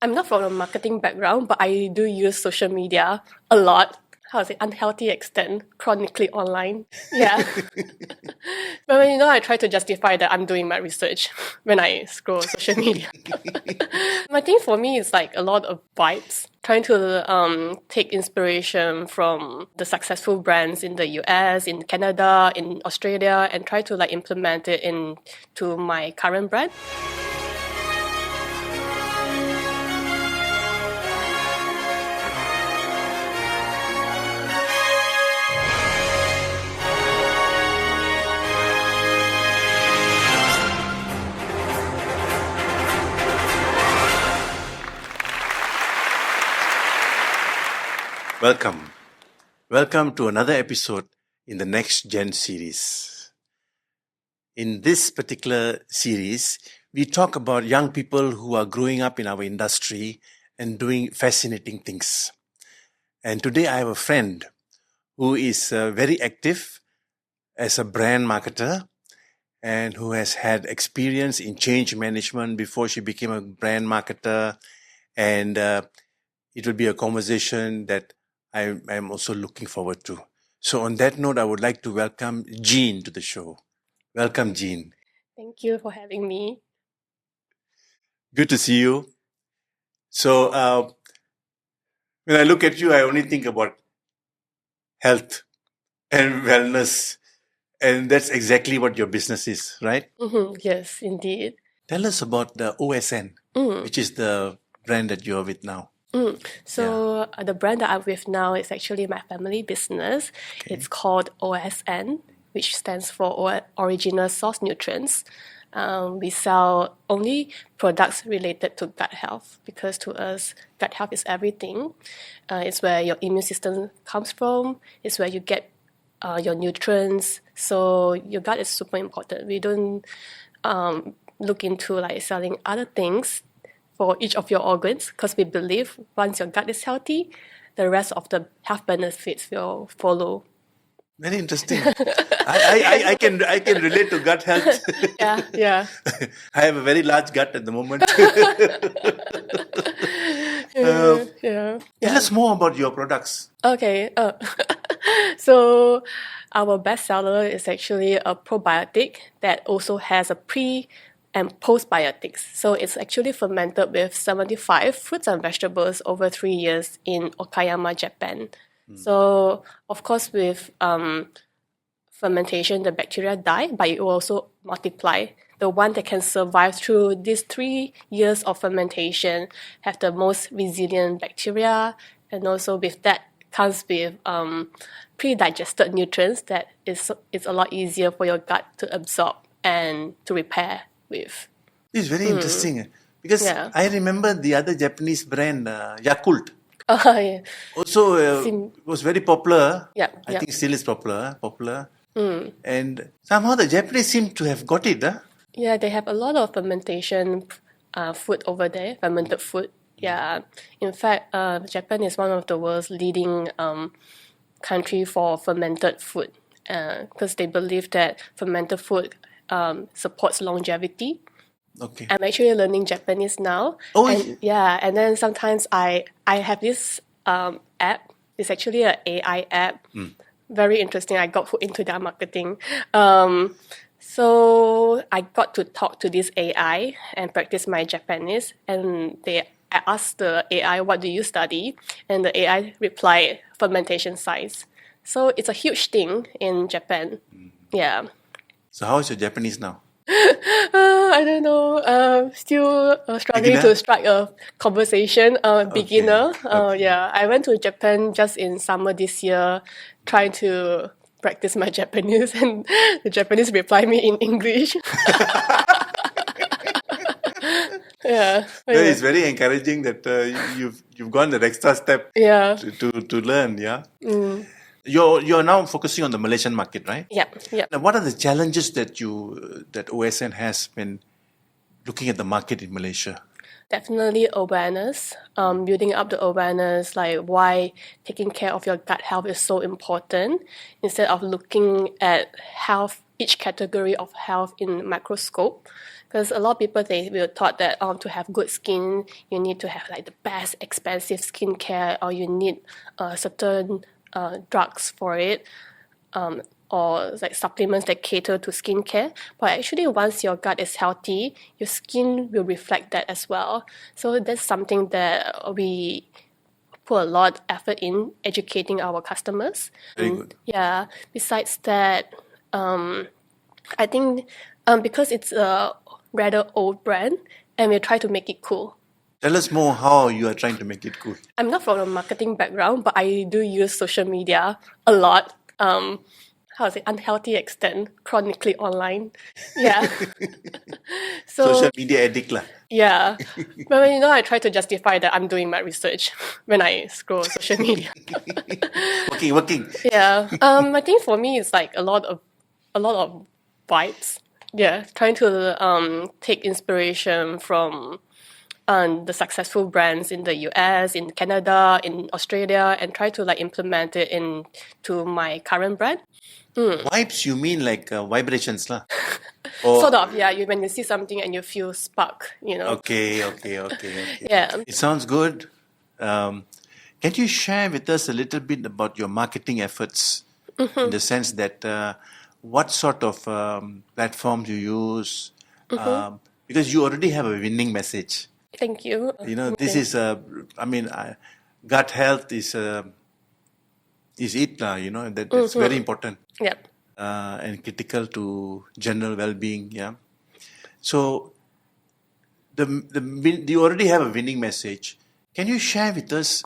I'm not from a marketing background, but I do use social media a lot. How to say, unhealthy extent, chronically online. Yeah. But I try to justify that I'm doing my research when I scroll social media. I think for me, it's like a lot of vibes. Trying to take inspiration from the successful brands in the US, in Canada, in Australia, and try to like implement it into my current brand. Welcome. Welcome to another episode in the NexGen series. In this particular series, we talk about young people who are growing up in our industry and doing fascinating things. And today I have a friend who is very active as a brand marketer and who has had experience in change management before she became a brand marketer. And it will be a conversation that I'm also looking forward to. So on that note, I would like to welcome Jean to the show. Welcome, Jean. Thank you for having me. Good to see you. So when I look at you, I only think about health and wellness. And that's exactly what your business is, right? Mm-hmm. Yes, indeed. Tell us about the OSN, which is the brand that you're with now. So the brand that I'm with now is actually my family business. Okay. It's called OSN, which stands for Original Source Nutrients. We sell only products related to gut health because to us, gut health is everything. It's where your immune system comes from. It's where you get your nutrients. So your gut is super important. We don't look into like selling other things for each of your organs because we believe once your gut is healthy, the rest of the health benefits will follow. Very interesting. I can relate to gut health. Yeah. I have a very large gut at the moment. Tell us more about your products. Okay. So our bestseller is actually a probiotic that also has a pre and postbiotics. So it's actually fermented with 75 fruits and vegetables over 3 years in Okayama, Japan. So of course with fermentation, the bacteria die, but it will also multiply. The one that can survive through these 3 years of fermentation have the most resilient bacteria, and also with that comes with pre-digested nutrients that is a lot easier for your gut to absorb and to repair with. It's very interesting because I remember the other Japanese brand, Yakult. Yeah. Also was very popular. I think still is popular. And somehow the Japanese seem to have got it. Yeah, they have a lot of fermentation food over there, fermented food. Yeah, in fact, Japan is one of the world's leading country for fermented food because they believe that fermented food supports longevity. Okay. I'm actually learning Japanese now. And then sometimes I have this app. It's actually an AI app. Very interesting. I got hooked into their marketing. So I got to talk to this AI and practice my Japanese. And I asked the AI, "What do you study?" And the AI replied, "Fermentation science." So it's a huge thing in Japan. Yeah. So how is your Japanese now? I don't know. Still struggling to strike a conversation. Beginner. Yeah. I went to Japan just in summer this year, trying to practice my Japanese, and the Japanese reply me in English. It's very encouraging that you've gone that extra step. To learn. Yeah. You're now focusing on the Malaysian market, right? Yeah. Now, what are the challenges that OSN has when looking at the market in Malaysia? Definitely awareness, building up the awareness, like why taking care of your gut health is so important, instead of looking at health, each category of health in microscope. Because a lot of people, they were taught that to have good skin, you need to have like the best expensive skincare, or you need certain drugs for it, or like supplements that cater to skincare. But actually, once your gut is healthy, your skin will reflect that as well. So that's something that we put a lot of effort in educating our customers. Very good. Yeah. Besides that, I think because it's a rather old brand, and we try to make it cool. Tell us more how you are trying to make it cool. I'm not from a marketing background, but I do use social media a lot. How to say, unhealthy extent, chronically online. Yeah. So Social media addict lah. yeah, but I try to justify that I'm doing my research when I scroll social media. Working. Yeah. I think for me it's like a lot of vibes. Yeah, trying to take inspiration from the successful brands in the US, in Canada, in Australia, and try to like implement it into my current brand. Vibes, you mean like vibrations lah? Or, Sort of, yeah. When you see something and you feel spark, Okay. Yeah. It sounds good. Can you share with us a little bit about your marketing efforts in the sense that what sort of platforms you use? Because you already have a winning message. Thank you. This is gut health is it lah. That's very important. Yeah. And critical to general well-being. Yeah. So you already have a winning message. Can you share with us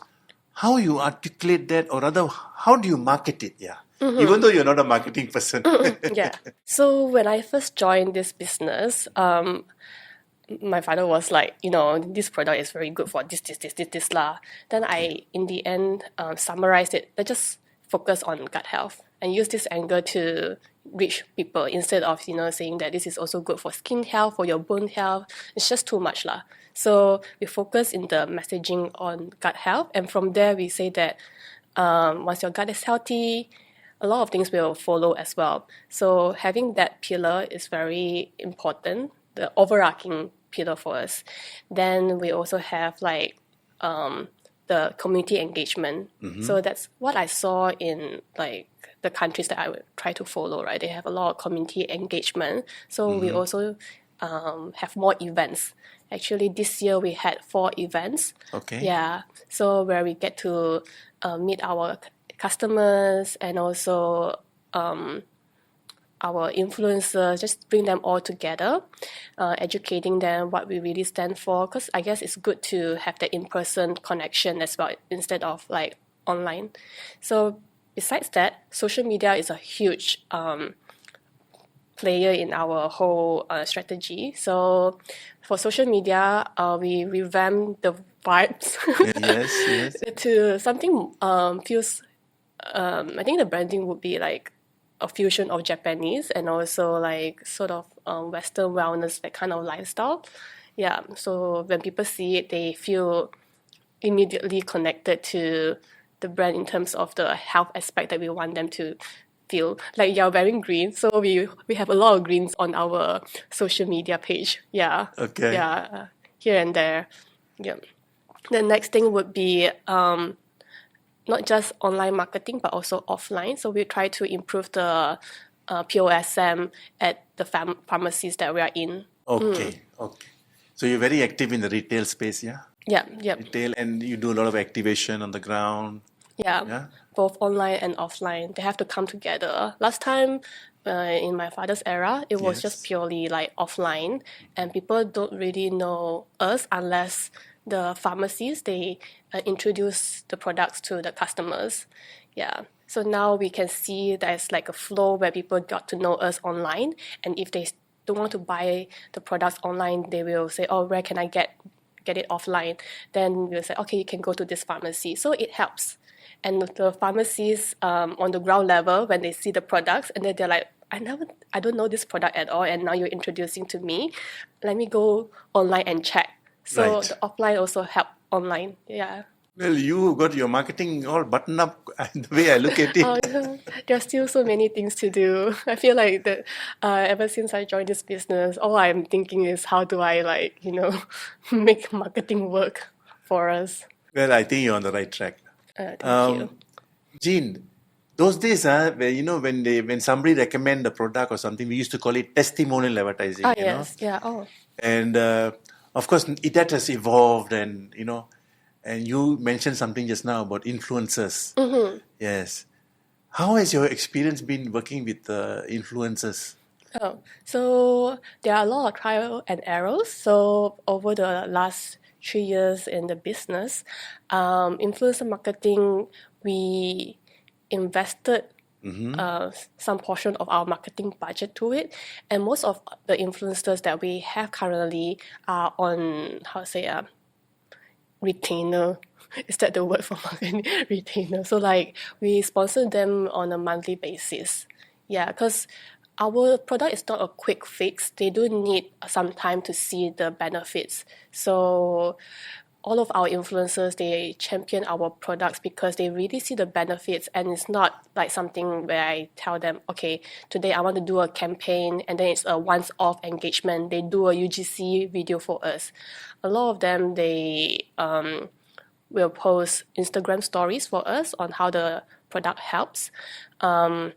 how you articulate that, or rather, how do you market it? Yeah. Even though you're not a marketing person. Yeah. So when I first joined this business, my father was like, this product is very good for this lah. Then I, in the end, summarized it. I just focus on gut health and use this angle to reach people instead of, saying that this is also good for skin health, for your bone health. It's just too much lah. So we focus in the messaging on gut health. And from there, we say that once your gut is healthy, a lot of things will follow as well. So having that pillar is very important, the overarching pillar for us. Then we also have like the community engagement. So that's what I saw in like the countries that I would try to follow, right? They have a lot of community engagement. So we also have more events. Actually, this year we had 4 events. Okay. Yeah. So where we get to meet our customers and also our influencers, just bring them all together, educating them what we really stand for. Because I guess it's good to have that in-person connection as well instead of like online. So besides that, social media is a huge player in our whole strategy. So for social media, we revamp the vibes Yes. to something feels. I think the branding would be like a fusion of Japanese and also like sort of Western wellness, that kind of lifestyle. Yeah. So when people see it, they feel immediately connected to the brand in terms of the health aspect that we want them to feel. Like you're wearing green, so we have a lot of greens on our social media page. Yeah. Okay. Yeah. Here and there. Yeah. The next thing would be not just online marketing, but also offline. So we try to improve the POSM at the pharmacies that we are in. Okay. So you're very active in the retail space, yeah? Yeah. Retail, and you do a lot of activation on the ground. Yeah. Both online and offline. They have to come together. Last time, in my father's era, it was just purely like offline, and people don't really know us unless the pharmacies, they introduce the products to the customers. Yeah. So now we can see there's like a flow where people got to know us online. And if they don't want to buy the products online, they will say, oh, where can I get it offline? Then we'll say, okay, you can go to this pharmacy. So it helps. And the pharmacies on the ground level, when they see the products, and then they're like, I don't know this product at all, and now you're introducing to me. Let me go online and check. So Right. the offline also help online. Yeah. Well, you got your marketing all buttoned up the way I look at it. There's still so many things to do. I feel like that ever since I joined this business, all I'm thinking is how do I make marketing work for us. Well, I think you're on the right track. Thank you. Jean, those days, where, when somebody recommend a product or something, we used to call it testimonial advertising. Yes, yeah. Oh, And of course, that has evolved, and and you mentioned something just now about influencers. Yes. How has your experience been working with influencers? oh. So there are a lot of trial and errors. So over the last 3 years in the business, influencer marketing, we invested some portion of our marketing budget to it, and most of the influencers that we have currently are on retainer. Is that the word for marketing? Retainer. So like we sponsor them on a monthly basis. Yeah, because our product is not a quick fix. They do need some time to see the benefits. So all of our influencers, they champion our products because they really see the benefits, and it's not like something where I tell them, okay, today I want to do a campaign and then it's a once-off engagement. They do a UGC video for us. A lot of them, they will post Instagram stories for us on how the product helps. And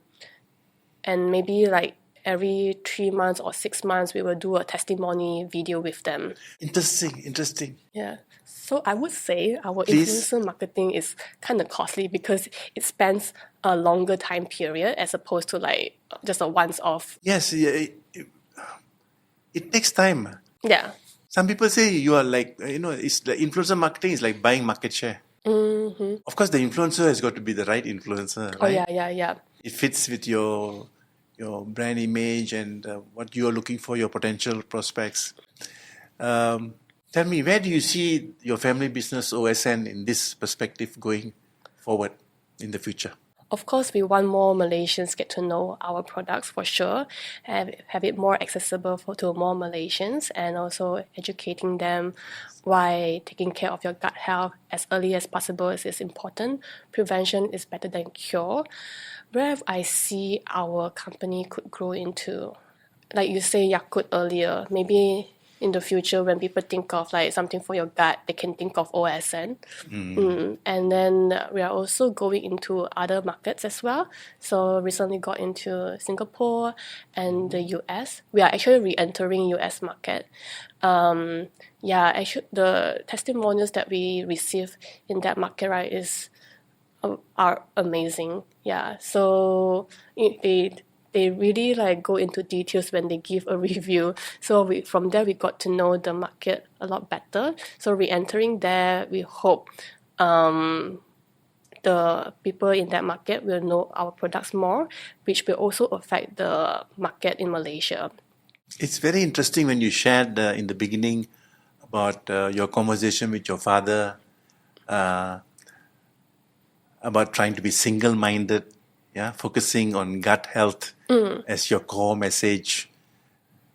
maybe like every 3 months or 6 months, we will do a testimony video with them. Interesting. Yeah. So I would say our Please. influencer marketing is kind of costly because it spans a longer time period as opposed to like just a once-off. Yes, it takes time. Yeah. Some people say you are like, it's the influencer marketing is like buying market share. Of course, the influencer has got to be the right influencer, Oh right? yeah. It fits with your brand image and what you are looking for, your potential prospects. Tell me, where do you see your family business OSN in this perspective going forward in the future? Of course, we want more Malaysians get to know our products for sure, have it more accessible to more Malaysians, and also educating them why taking care of your gut health as early as possible is important. Prevention is better than cure. Where I see our company could grow into, like you say Yakult earlier, maybe in the future when people think of like something for your gut, they can think of OSN. And then we are also going into other markets as well. So recently got into Singapore and the US. We are actually re-entering US market. Actually the testimonials that we receive in that market, right, are amazing. Yeah, so they really like go into details when they give a review. So from there we got to know the market a lot better. So re-entering there, we hope the people in that market will know our products more, which will also affect the market in Malaysia. It's very interesting when you shared in the beginning about your conversation with your father about trying to be single-minded, focusing on gut health as your core message.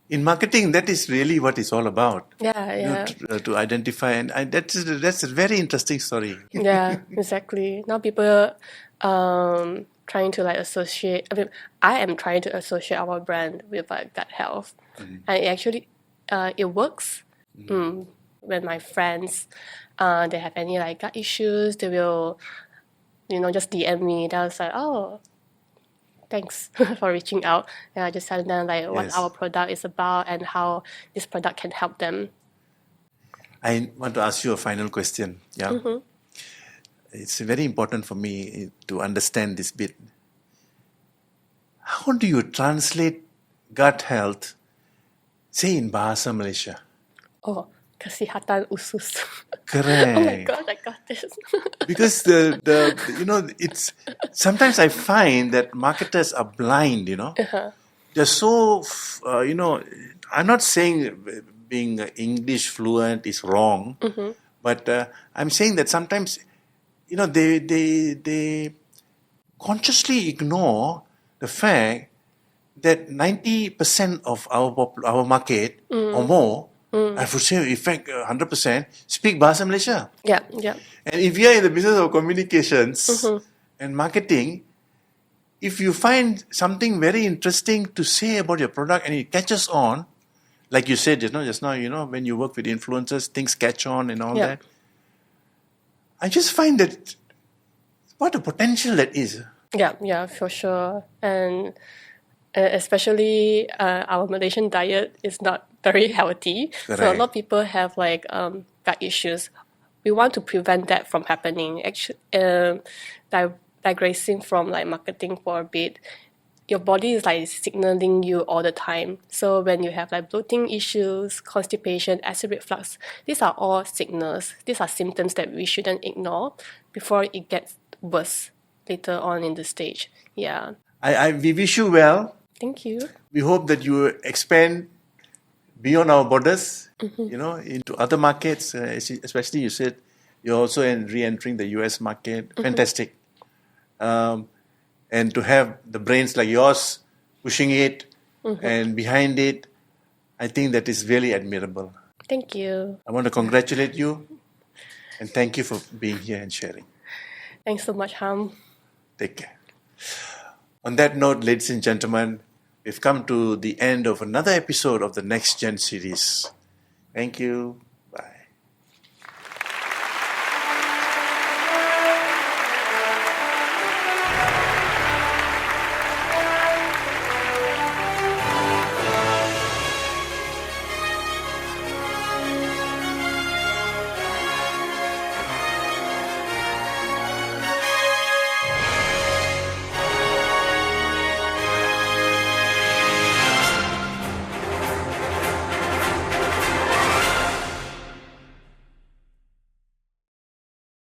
In marketing, that is really what it's all about. Yeah. To identify, and that's a very interesting story. Yeah, exactly. Now people trying to like associate. I am trying to associate our brand with like gut health, and it actually it works. When my friends they have any like gut issues, they will just DM me. They was like, oh, thanks for reaching out. And I just tell them like what Yes. our product is about and how this product can help them. I want to ask you a final question. Yeah, it's very important for me to understand this bit. How do you translate gut health, say in Bahasa Malaysia? Oh, kesihatan usus. Correct. Oh my god, I got this. Because it's sometimes I find that marketers are blind. They're so I'm not saying being English fluent is wrong, but I'm saying that sometimes they consciously ignore the fact that 90% of our market or more I would say, in fact, 100%, speak Bahasa Malaysia. Yeah, yeah. And if you are in the business of communications and marketing, if you find something very interesting to say about your product and it catches on, like you said just now, when you work with influencers, things catch on and all Yeah. that. I just find that what a potential that is. Yeah, for sure. And especially our Malaysian diet is not very healthy. So a Correct. lot of people have like gut issues. We want to prevent that from happening. Actually, digressing from like marketing for a bit, your body is like signaling you all the time. So when you have like bloating issues, constipation, acid reflux, these are all signals. These are symptoms that we shouldn't ignore before it gets worse later on in the stage. Yeah. We wish you well. Thank you. We hope that you expand beyond our borders, into other markets. Especially, you said you're also re-entering the US market. Fantastic. And to have the brains like yours pushing it and behind it, I think that is really admirable. Thank you. I want to congratulate you and thank you for being here and sharing. Thanks so much, Ham. Take care. On that note, ladies and gentlemen, we've come to the end of another episode of the NexGen series. Thank you.